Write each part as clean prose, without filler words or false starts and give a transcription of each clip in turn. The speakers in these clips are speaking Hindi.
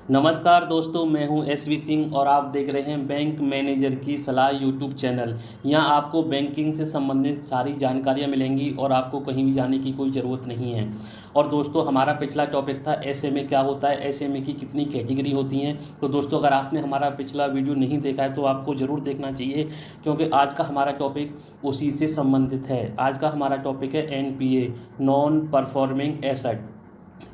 नमस्कार दोस्तों, मैं हूं एसवी सिंह और आप देख रहे हैं बैंक मैनेजर की सलाह यूट्यूब चैनल। यहां आपको बैंकिंग से संबंधित सारी जानकारियां मिलेंगी और आपको कहीं भी जाने की कोई ज़रूरत नहीं है। और दोस्तों, हमारा पिछला टॉपिक था एसएमए क्या होता है, एसएमए की कितनी कैटेगरी होती हैं। तो दोस्तों, अगर आपने हमारा पिछला वीडियो नहीं देखा है तो आपको ज़रूर देखना चाहिए, क्योंकि आज का हमारा टॉपिक उसी से संबंधित है। आज का हमारा टॉपिक है एनपीए, नॉन परफॉर्मिंग एसेट।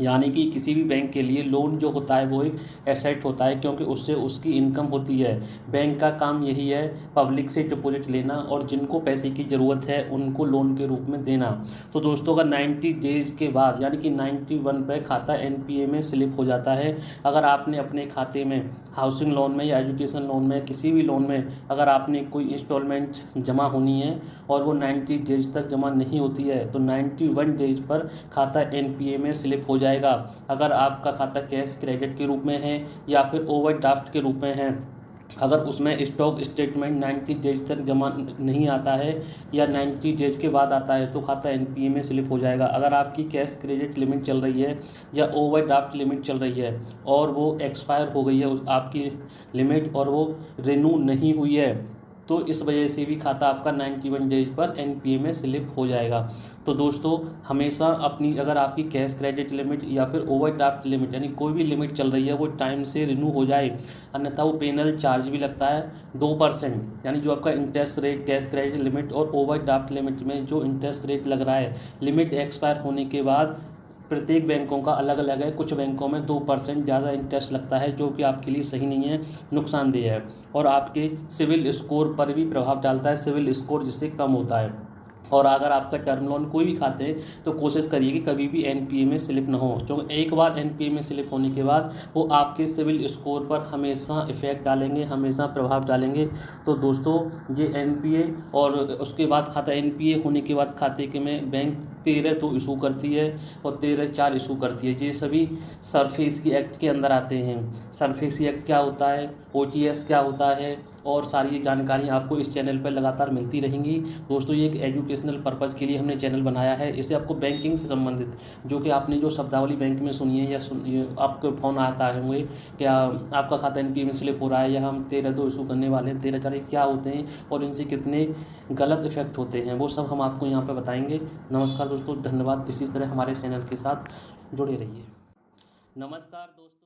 यानी कि किसी भी बैंक के लिए लोन जो होता है वो एक एसेट होता है, क्योंकि उससे उसकी इनकम होती है। बैंक का काम यही है, पब्लिक से डिपॉजिट लेना और जिनको पैसे की ज़रूरत है उनको लोन के रूप में देना। तो दोस्तों, अगर 90 डेज के बाद यानी कि 91 पे खाता एनपीए में स्लिप हो जाता है, अगर आपने अपने खाते में हाउसिंग लोन में या एजुकेशन लोन में किसी भी लोन में अगर आपने कोई इंस्टॉलमेंट जमा होनी है और वो 90 डेज तक जमा नहीं होती है, तो 91 डेज पर खाता एनपीए में स्लिप हो जाएगा। अगर आपका खाता कैश क्रेडिट के रूप में है या फिर ओवरड्राफ्ट के रूप में है, अगर उसमें स्टॉक स्टेटमेंट 90 डेज तक जमा नहीं आता है या 90 डेज के बाद आता है, तो खाता एनपीए में स्लिप हो जाएगा। अगर आपकी कैश क्रेडिट लिमिट चल रही है या ओवरड्राफ्ट लिमिट चल रही है और वो एक्सपायर हो गई है आपकी लिमिट और वो रिन्यू नहीं हुई है, तो इस वजह से भी खाता आपका 91 डेज पर एनपीए में स्लिप हो जाएगा। तो दोस्तों, हमेशा अपनी अगर आपकी कैश क्रेडिट लिमिट या फिर ओवरड्राफ्ट लिमिट यानी कोई भी लिमिट चल रही है वो टाइम से रिन्यू हो जाए, अन्यथा वो पेनल चार्ज भी लगता है 2%। यानी जो आपका interest rate cash credit limit और ओवरड्राफ्ट लिमिट में जो इंटरेस्ट रेट लग रहा है लिमिट एक्सपायर होने के बाद, प्रत्येक बैंकों का अलग अलग है। कुछ बैंकों में 2% ज़्यादा इंटरेस्ट लगता है, जो कि आपके लिए सही नहीं है, नुकसानदेह है और आपके सिविल स्कोर पर भी प्रभाव डालता है। सिविल स्कोर जिससे कम होता है। और अगर आपका टर्म लोन कोई भी खाते हैं तो कोशिश करिए कि कभी भी एनपीए में स्लिप ना हो, क्योंकि एक बार एनपीए में स्लिप होने के बाद वो आपके सिविल स्कोर पर हमेशा इफ़ेक्ट डालेंगे, हमेशा प्रभाव डालेंगे। तो दोस्तों, ये एनपीए और उसके बाद खाता एनपीए होने के बाद खाते के में बैंक 13 तो इशू करती है और 13(4) इशू करती है। ये सभी सरफेसी एक्ट के अंदर आते हैं। सरफेसी एक्ट क्या होता है, ओटीएस क्या होता है, और सारी जानकारी आपको इस चैनल पर लगातार मिलती रहेंगी। दोस्तों, ये एक एजुकेशनल पर्पज़ के लिए हमने चैनल बनाया है। इसे आपको बैंकिंग से संबंधित जो कि आपने जो शब्दावली बैंक में सुनी है या आपको फ़ोन आता है होंगे, क्या आपका खाता एनपीए में स्लिप हो रहा है या हम 13(2) इशू करने वाले हैं, 13(4) क्या होते हैं और इनसे कितने गलत इफेक्ट होते हैं, वो सब हम आपको यहाँ पर बताएंगे। नमस्कार दोस्तों, धन्यवाद। इसी तरह हमारे चैनल के साथ जुड़े रहिए। नमस्कार दोस्तों।